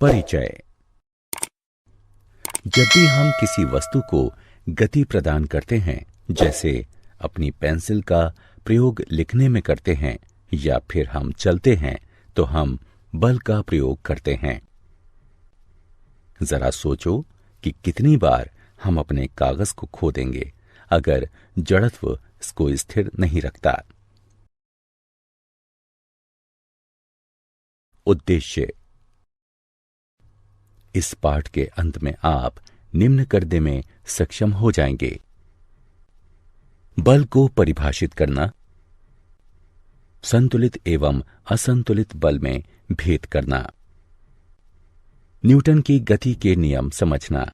परिचय। जब भी हम किसी वस्तु को गति प्रदान करते हैं, जैसे अपनी पेंसिल का प्रयोग लिखने में करते हैं या फिर हम चलते हैं, तो हम बल का प्रयोग करते हैं। जरा सोचो कि कितनी बार हम अपने कागज को खो देंगे अगर जड़त्व इसको स्थिर नहीं रखता। उद्देश्य। इस पाठ के अंत में आप निम्न करने में सक्षम हो जाएंगे: बल को परिभाषित करना, संतुलित एवं असंतुलित बल में भेद करना, न्यूटन की गति के नियम समझना,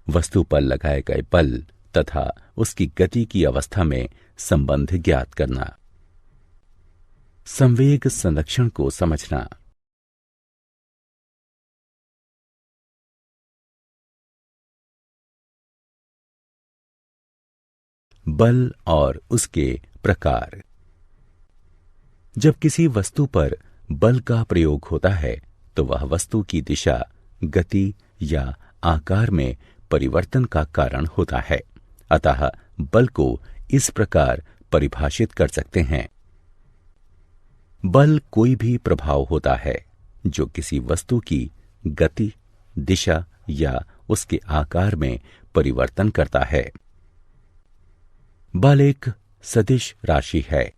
वस्तु पर लगाए गए बल तथा उसकी गति की अवस्था में संबंध ज्ञात करना, संवेग संरक्षण को समझना। बल और उसके प्रकार। जब किसी वस्तु पर बल का प्रयोग होता है तो वह वस्तु की दिशा, गति या आकार में परिवर्तन का कारण होता है। अतः बल को इस प्रकार परिभाषित कर सकते हैं: बल कोई भी प्रभाव होता है जो किसी वस्तु की गति, दिशा या उसके आकार में परिवर्तन करता है। बल एक सदिश राशि है।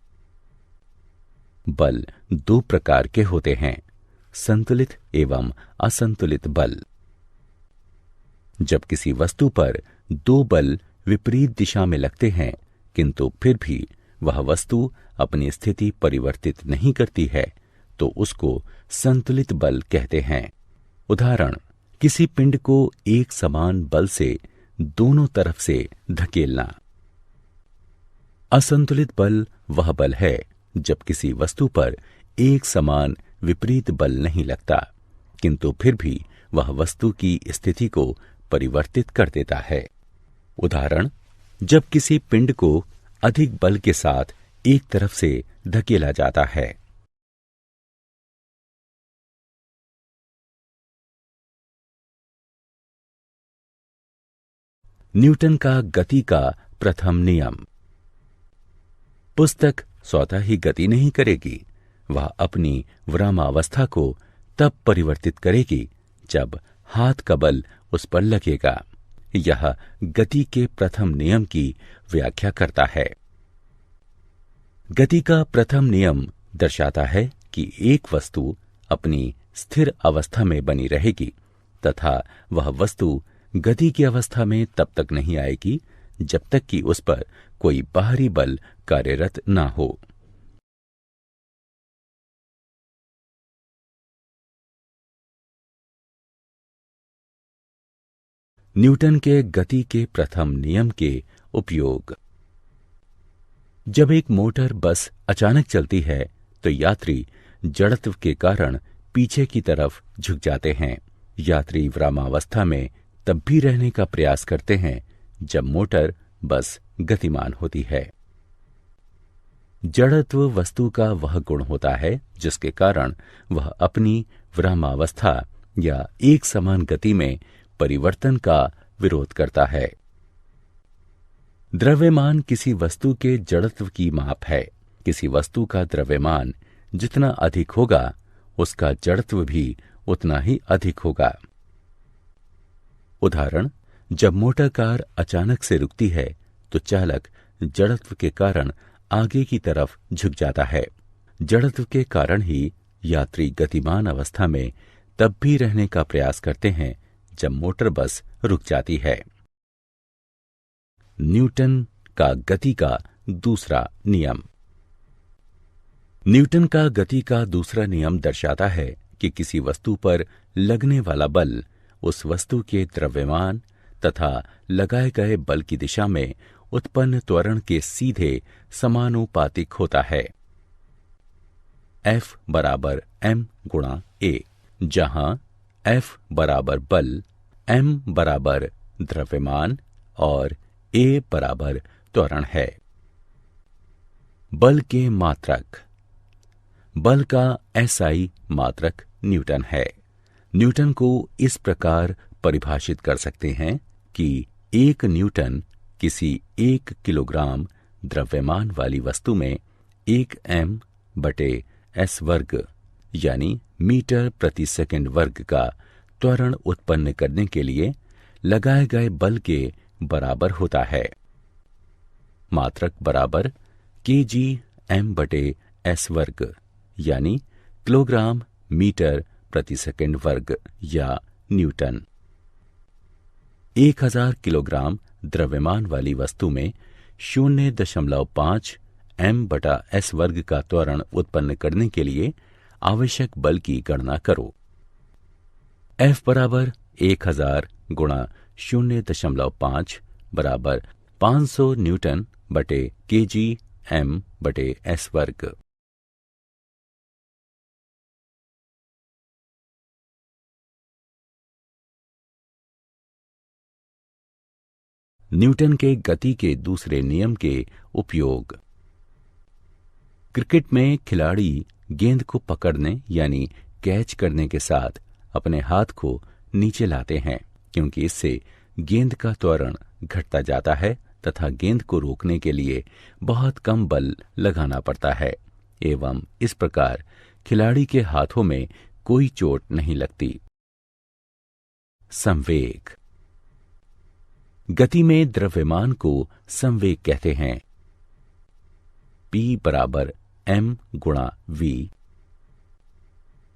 बल दो प्रकार के होते हैं: संतुलित एवं असंतुलित बल। जब किसी वस्तु पर दो बल विपरीत दिशा में लगते हैं किंतु फिर भी वह वस्तु अपनी स्थिति परिवर्तित नहीं करती है, तो उसको संतुलित बल कहते हैं। उदाहरण: किसी पिंड को एक समान बल से दोनों तरफ से धकेलना। असंतुलित बल वह बल है जब किसी वस्तु पर एक समान विपरीत बल नहीं लगता किंतु फिर भी वह वस्तु की स्थिति को परिवर्तित कर देता है। उदाहरण: जब किसी पिंड को अधिक बल के साथ एक तरफ से धकेला जाता है। न्यूटन का गति का प्रथम नियम। पुस्तक स्वतः ही गति नहीं करेगी, वह अपनी विरामावस्था को तब परिवर्तित करेगी जब हाथ का बल उस पर लगेगा। यह गति के प्रथम नियम की व्याख्या करता है। गति का प्रथम नियम दर्शाता है कि एक वस्तु अपनी स्थिर अवस्था में बनी रहेगी तथा वह वस्तु गति की अवस्था में तब तक नहीं आएगी जब तक कि उस पर कोई बाहरी बल कार्यरत ना हो। न्यूटन के गति के प्रथम नियम के उपयोग। जब एक मोटर बस अचानक चलती है तो यात्री जड़त्व के कारण पीछे की तरफ झुक जाते हैं। यात्री विरामावस्था में तब भी रहने का प्रयास करते हैं जब मोटर बस गतिमान होती है। जड़त्व वस्तु का वह गुण होता है जिसके कारण वह अपनी विरामावस्था या एक समान गति में परिवर्तन का विरोध करता है। द्रव्यमान किसी वस्तु के जड़त्व की माप है। किसी वस्तु का द्रव्यमान जितना अधिक होगा उसका जड़त्व भी उतना ही अधिक होगा। उदाहरण: जब मोटर कार अचानक से रुकती है तो चालक जड़त्व के कारण आगे की तरफ झुक जाता है। जड़त्व के कारण ही यात्री गतिमान अवस्था में तब भी रहने का प्रयास करते हैं जब मोटर बस रुक जाती है। न्यूटन का गति का दूसरा नियम। न्यूटन का गति का दूसरा नियम दर्शाता है कि किसी वस्तु पर लगने वाला बल उस वस्तु के द्रव्यमान तथा लगाए गए बल की दिशा में उत्पन्न त्वरण के सीधे समानुपातिक होता है। F बराबर m गुणा a, जहां F बराबर बल, m बराबर द्रव्यमान और a बराबर त्वरण है। बल के मात्रक। बल का SI मात्रक न्यूटन है। न्यूटन को इस प्रकार परिभाषित कर सकते हैं कि 1 न्यूटन किसी 1 किलोग्राम द्रव्यमान वाली वस्तु में 1 m/s वर्ग यानी मीटर प्रति सेकंड वर्ग का त्वरण उत्पन्न करने के लिए लगाए गए बल के बराबर होता है। मात्रक बराबर kg m/s वर्ग यानी किलोग्राम मीटर प्रति सेकंड वर्ग या न्यूटन। 1000 किलोग्राम द्रव्यमान वाली वस्तु में 0.5 m/s वर्ग का त्वरण उत्पन्न करने के लिए आवश्यक बल की गणना करो। F बराबर 1000 गुणा 0.5 बराबर 500 न्यूटन बटे kg m/s वर्ग। न्यूटन के गति के दूसरे नियम के उपयोग। क्रिकेट में खिलाड़ी गेंद को पकड़ने यानी कैच करने के साथ अपने हाथ को नीचे लाते हैं, क्योंकि इससे गेंद का त्वरण घटता जाता है तथा गेंद को रोकने के लिए बहुत कम बल लगाना पड़ता है एवं इस प्रकार खिलाड़ी के हाथों में कोई चोट नहीं लगती। संवेग। गति में द्रव्यमान को संवेग कहते हैं। P बराबर m गुणा v,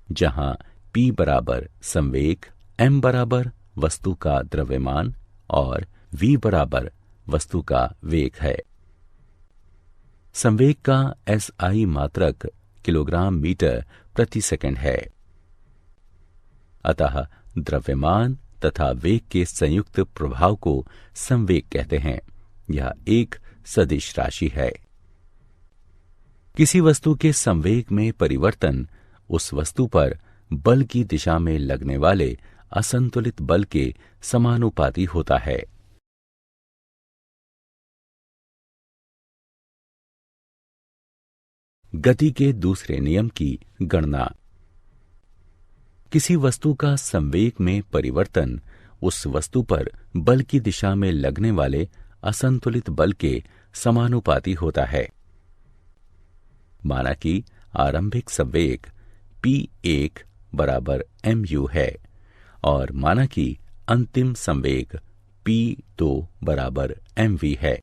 जहां P बराबर संवेग, m बराबर वस्तु का द्रव्यमान और v बराबर वस्तु का वेग है। संवेग का SI मात्रक किलोग्राम मीटर प्रति सेकंड है। अतः द्रव्यमान तथा वेग के संयुक्त प्रभाव को संवेग कहते हैं। यह एक सदिश राशि है। किसी वस्तु के संवेग में परिवर्तन उस वस्तु पर बल की दिशा में लगने वाले असंतुलित बल के समानुपाती होता है। गति के दूसरे नियम की गणना। किसी वस्तु का संवेग में परिवर्तन उस वस्तु पर बल की दिशा में लगने वाले असंतुलित बल के समानुपाती होता है। माना कि आरंभिक संवेग p1 बराबर mu है और माना कि अंतिम संवेग p2 बराबर mv है।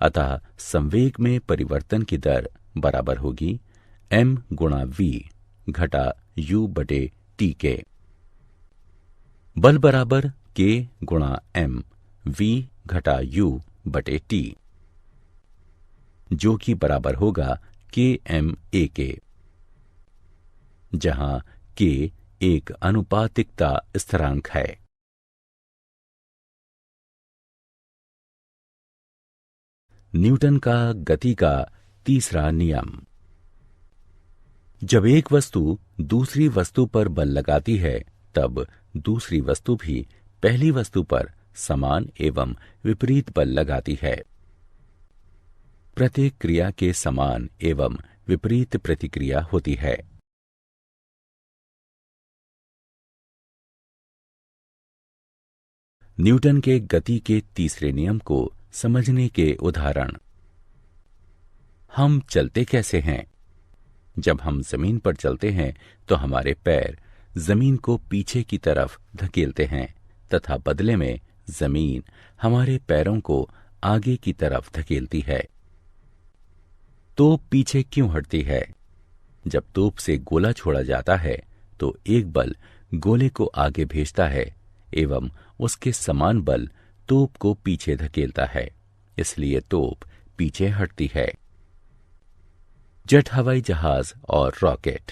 अतः संवेग में परिवर्तन की दर बराबर होगी m गुणा v घटा u बटे t के। बल बराबर k गुणा m v घटा u बटे t, जो कि बराबर होगा kma के, जहां k एक अनुपातिकता स्थिरांक है। न्यूटन का गति का तीसरा नियम। जब एक वस्तु दूसरी वस्तु पर बल लगाती है तब दूसरी वस्तु भी पहली वस्तु पर समान एवं विपरीत बल लगाती है। प्रत्येक क्रिया के समान एवं विपरीत प्रतिक्रिया होती है। न्यूटन के गति के तीसरे नियम को समझने के उदाहरण। हम चलते कैसे हैं? जब हम जमीन पर चलते हैं तो हमारे पैर जमीन को पीछे की तरफ धकेलते हैं तथा बदले में जमीन हमारे पैरों को आगे की तरफ धकेलती है। तोप पीछे क्यों हटती है? जब तोप से गोला छोड़ा जाता है तो एक बल गोले को आगे भेजता है एवं उसके समान बल तोप को पीछे धकेलता है, इसलिए तोप पीछे हटती है। जेट हवाई जहाज और रॉकेट।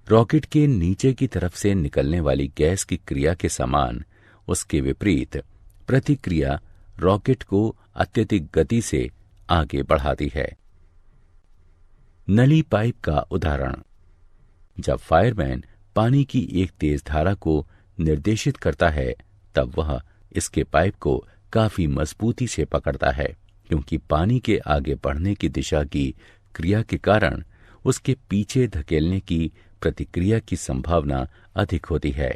रॉकेट के नीचे की तरफ से निकलने वाली गैस की क्रिया के समान उसके विपरीत प्रतिक्रिया रॉकेट को अत्यधिक गति से आगे बढ़ाती है। नली पाइप का उदाहरण। जब फायरमैन पानी की एक तेज धारा को निर्देशित करता है तब वह इसके पाइप को काफी मजबूती से पकड़ता है, क्योंकि पानी के आगे बढ़ने की दिशा की क्रिया के कारण उसके पीछे धकेलने की प्रतिक्रिया की संभावना अधिक होती है।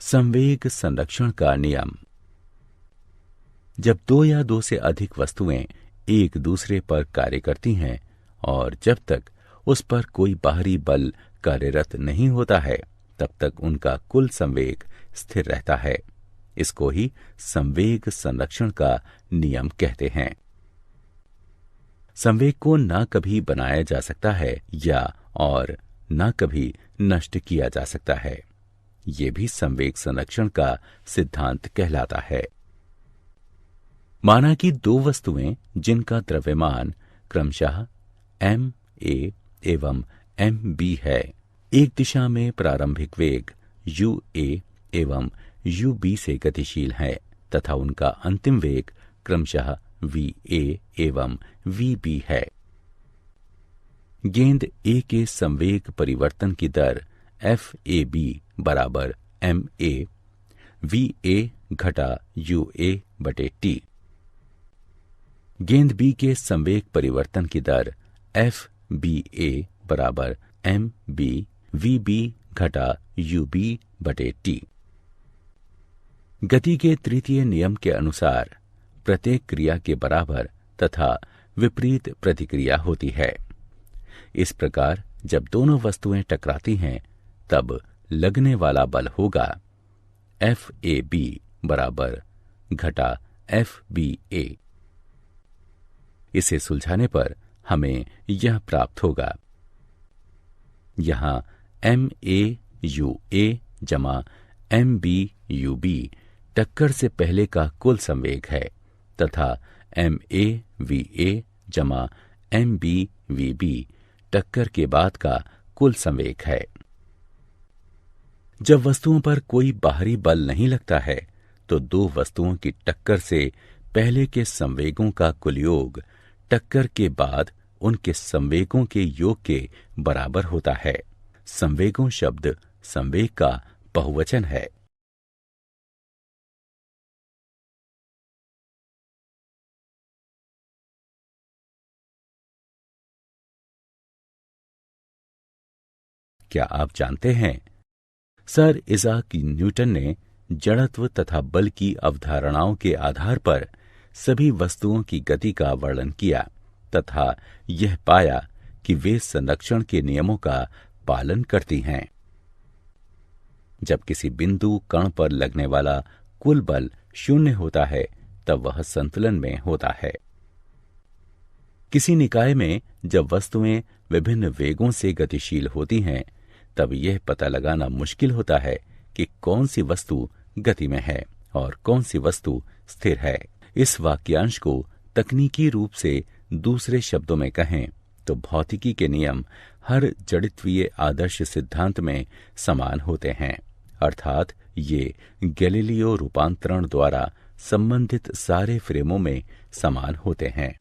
संवेग संरक्षण का नियम। जब दो या दो से अधिक वस्तुएं एक दूसरे पर कार्य करती हैं और जब तक उस पर कोई बाहरी बल कार्यरत नहीं होता है, तब तक उनका कुल संवेग स्थिर रहता है। इसको ही संवेग संरक्षण का नियम कहते हैं। संवेग को ना कभी बनाया जा सकता है या और ना कभी नष्ट किया जा सकता है। ये भी संवेग संरक्षण का सिद्धांत कहलाता है। माना कि दो वस्तुएं जिनका द्रव्यमान क्रमशः ma एवं mb है, एक दिशा में प्रारंभिक वेग ua एवं ub से गतिशील है तथा उनका अंतिम वेग क्रमशः va एवं vb है। गेंद A के संवेग परिवर्तन की दर FAB बराबर ma va घटा ua बटे t। गेंद B के संवेग परिवर्तन की दर FBA बराबर mb vb घटा ub बटे t। गति के तृतीय नियम के अनुसार प्रत्येक क्रिया के बराबर तथा विपरीत प्रतिक्रिया होती है। इस प्रकार जब दोनों वस्तुएं टकराती हैं, तब लगने वाला बल होगा FAB बराबर घटा FBA। इसे सुलझाने पर हमें यह प्राप्त होगा। यहां MAUA जमा MBUB टक्कर से पहले का कुल संवेग है तथा MAVA जमा MBVB टक्कर के बाद का कुल संवेग है। जब वस्तुओं पर कोई बाहरी बल नहीं लगता है, तो दो वस्तुओं की टक्कर से पहले के संवेगों का कुल योग टक्कर के बाद उनके संवेगों के योग के बराबर होता है। संवेगों शब्द संवेग का बहुवचन है। क्या आप जानते हैं, सर इज़ाक न्यूटन ने जड़त्व तथा बल की अवधारणाओं के आधार पर सभी वस्तुओं की गति का वर्णन किया तथा यह पाया कि वे संरक्षण के नियमों का पालन करती हैं। जब किसी बिंदु कण पर लगने वाला कुल बल शून्य होता है, तब वह संतुलन में होता है। किसी निकाय में जब वस्तुएं विभिन्न वेगों से गतिशील होती हैं, तब यह पता लगाना मुश्किल होता है कि कौन सी वस्तु गति में है और कौन सी वस्तु स्थिर है। इस वाक्यांश को तकनीकी रूप से दूसरे शब्दों में कहें तो भौतिकी के नियम हर जड़त्वीय आदर्श सिद्धांत में समान होते हैं, अर्थात ये गैलीलियो रूपांतरण द्वारा संबंधित सारे फ्रेमों में समान होते हैं।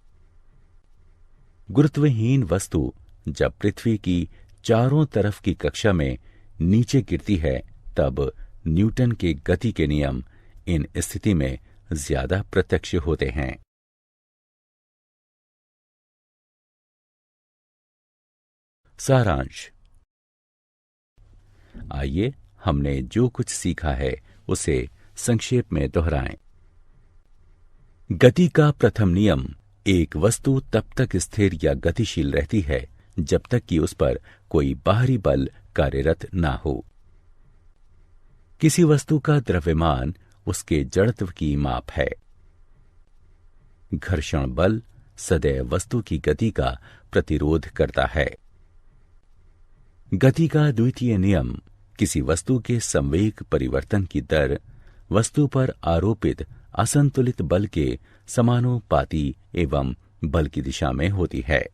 गुरुत्वहीन वस्तु जब पृथ्वी की चारों तरफ की कक्षा में नीचे गिरती है, तब न्यूटन के गति के नियम इन स्थिति में ज्यादा प्रत्यक्ष होते हैं। सारांश। आइए हमने जो कुछ सीखा है उसे संक्षेप में दोहराएं। गति का प्रथम नियम, एक वस्तु तब तक स्थिर या गतिशील रहती है जब तक कि उस पर कोई बाहरी बल कार्यरत ना हो। किसी वस्तु का द्रव्यमान उसके जड़त्व की माप है। घर्षण बल सदैव वस्तु की गति का प्रतिरोध करता है। गति का द्वितीय नियम, किसी वस्तु के संवेग परिवर्तन की दर वस्तु पर आरोपित असंतुलित बल के समानुपाती एवं बल की दिशा में होती है।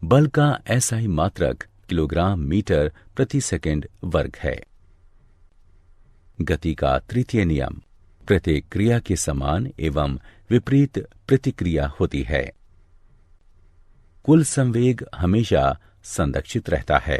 बल का एसआई मात्रक किलोग्राम मीटर प्रति सेकंड वर्ग है। गति का तृतीय नियम, प्रत्येक क्रिया के समान एवं विपरीत प्रतिक्रिया होती है। कुल संवेग हमेशा संरक्षित रहता है।